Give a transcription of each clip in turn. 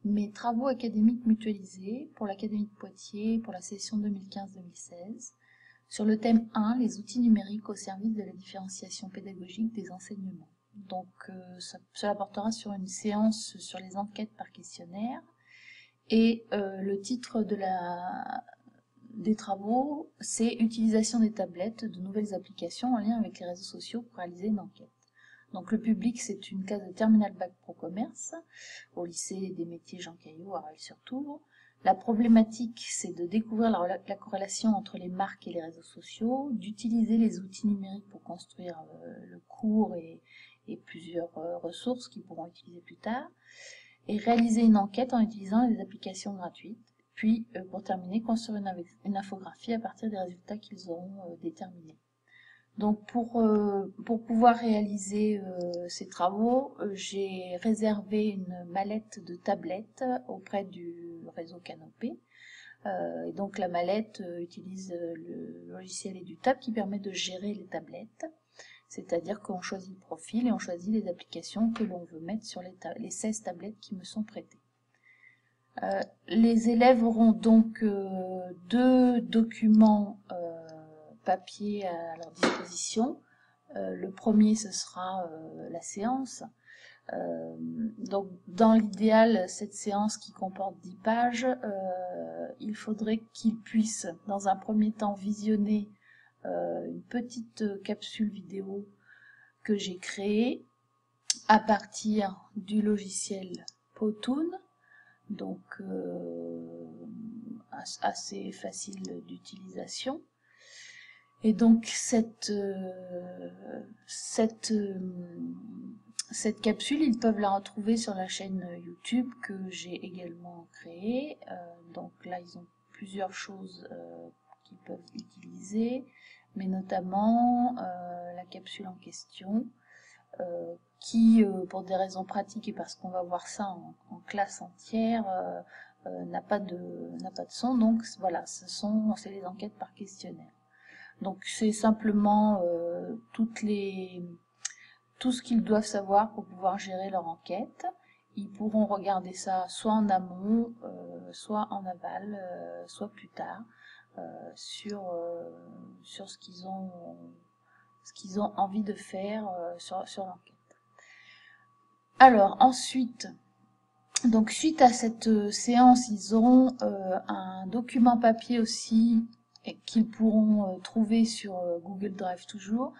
mes travaux académiques mutualisés pour l'Académie de Poitiers pour la session 2015-2016 sur le thème 1, les outils numériques au service de la différenciation pédagogique des enseignements. Donc cela portera sur une séance sur les enquêtes par questionnaire et le titre des travaux, c'est « Utilisation des tablettes, de nouvelles applications en lien avec les réseaux sociaux pour réaliser une enquête ». Donc le public, c'est une classe de Terminal Bac Pro Commerce, au lycée des métiers Jean Caillot à Reil-sur-Tours. La problématique, c'est de découvrir la corrélation entre les marques et les réseaux sociaux, d'utiliser les outils numériques pour construire le cours et plusieurs ressources qu'ils pourront utiliser plus tard, et réaliser une enquête en utilisant des applications gratuites. Puis, pour terminer, construire une infographie à partir des résultats qu'ils auront déterminés. Donc, pour pouvoir réaliser ces travaux, j'ai réservé une mallette de tablettes auprès du réseau Canopé. Et donc, la mallette utilise le logiciel EduTab qui permet de gérer les tablettes. C'est-à-dire qu'on choisit le profil et on choisit les applications que l'on veut mettre sur les 16 tablettes qui me sont prêtées. Les élèves auront donc deux documents papier à leur disposition. Le premier, ce sera la séance. Donc, dans l'idéal, cette séance qui comporte 10 pages, il faudrait qu'ils puissent, dans un premier temps, visionner une petite capsule vidéo que j'ai créée à partir du logiciel Powtoon, donc assez facile d'utilisation. Et donc cette capsule, ils peuvent la retrouver sur la chaîne YouTube que j'ai également créée. Donc là, ils ont plusieurs choses qu'ils peuvent utiliser, mais notamment la capsule en question, qui, pour des raisons pratiques et parce qu'on va voir ça en classe entière, n'a pas de son. Donc voilà, c'est les enquêtes par questionnaire. Donc c'est simplement tout ce qu'ils doivent savoir pour pouvoir gérer leur enquête. Ils pourront regarder ça soit en amont, soit en aval, soit plus tard, sur ce qu'ils ont envie de faire sur l'enquête. Alors ensuite, donc suite à cette séance, ils auront un document papier aussi qu'ils pourront trouver sur Google Drive toujours,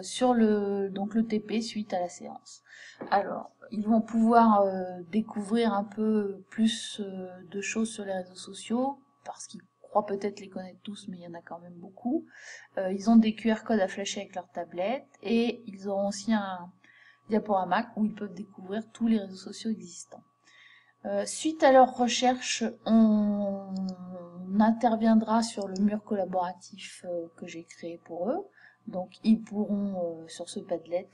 sur le TP suite à la séance. Alors, ils vont pouvoir découvrir un peu plus de choses sur les réseaux sociaux, parce qu'ils croient peut-être les connaître tous, mais il y en a quand même beaucoup. Ils ont des QR codes à flasher avec leur tablette, et ils auront aussi un diaporama où ils peuvent découvrir tous les réseaux sociaux existants. Suite à leurs recherches, on interviendra sur le mur collaboratif que j'ai créé pour eux. Donc ils pourront sur ce Padlet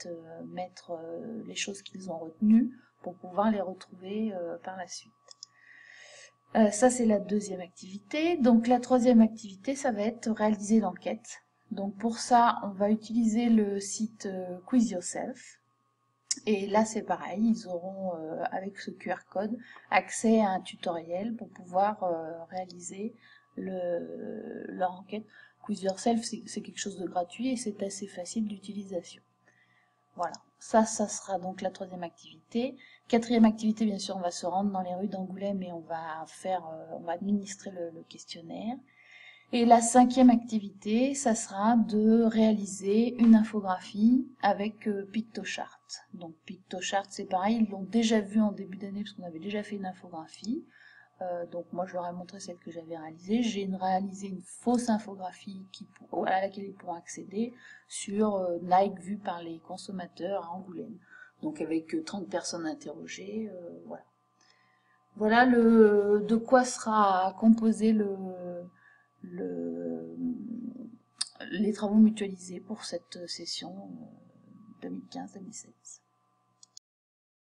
mettre les choses qu'ils ont retenues pour pouvoir les retrouver par la suite. Ça c'est la deuxième activité. Donc la troisième activité, ça va être réaliser l'enquête. Donc pour ça, on va utiliser le site Quiz Yourself. Et là, c'est pareil, ils auront, avec ce QR code, accès à un tutoriel pour pouvoir réaliser leur enquête. Quiz Yourself, c'est quelque chose de gratuit et c'est assez facile d'utilisation. Voilà, ça sera donc la troisième activité. Quatrième activité, bien sûr, on va se rendre dans les rues d'Angoulême et on va administrer le questionnaire. Et la cinquième activité, ça sera de réaliser une infographie avec PictoChart. Donc PictoChart, c'est pareil, ils l'ont déjà vu en début d'année parce qu'on avait déjà fait une infographie. Donc moi, je leur ai montré celle que j'avais réalisée. J'ai réalisé une fausse infographie à laquelle ils pourront accéder sur Nike vu par les consommateurs à Angoulême. Donc avec 30 personnes interrogées, voilà. Voilà de quoi sera composé les travaux mutualisés pour cette session 2015-2016.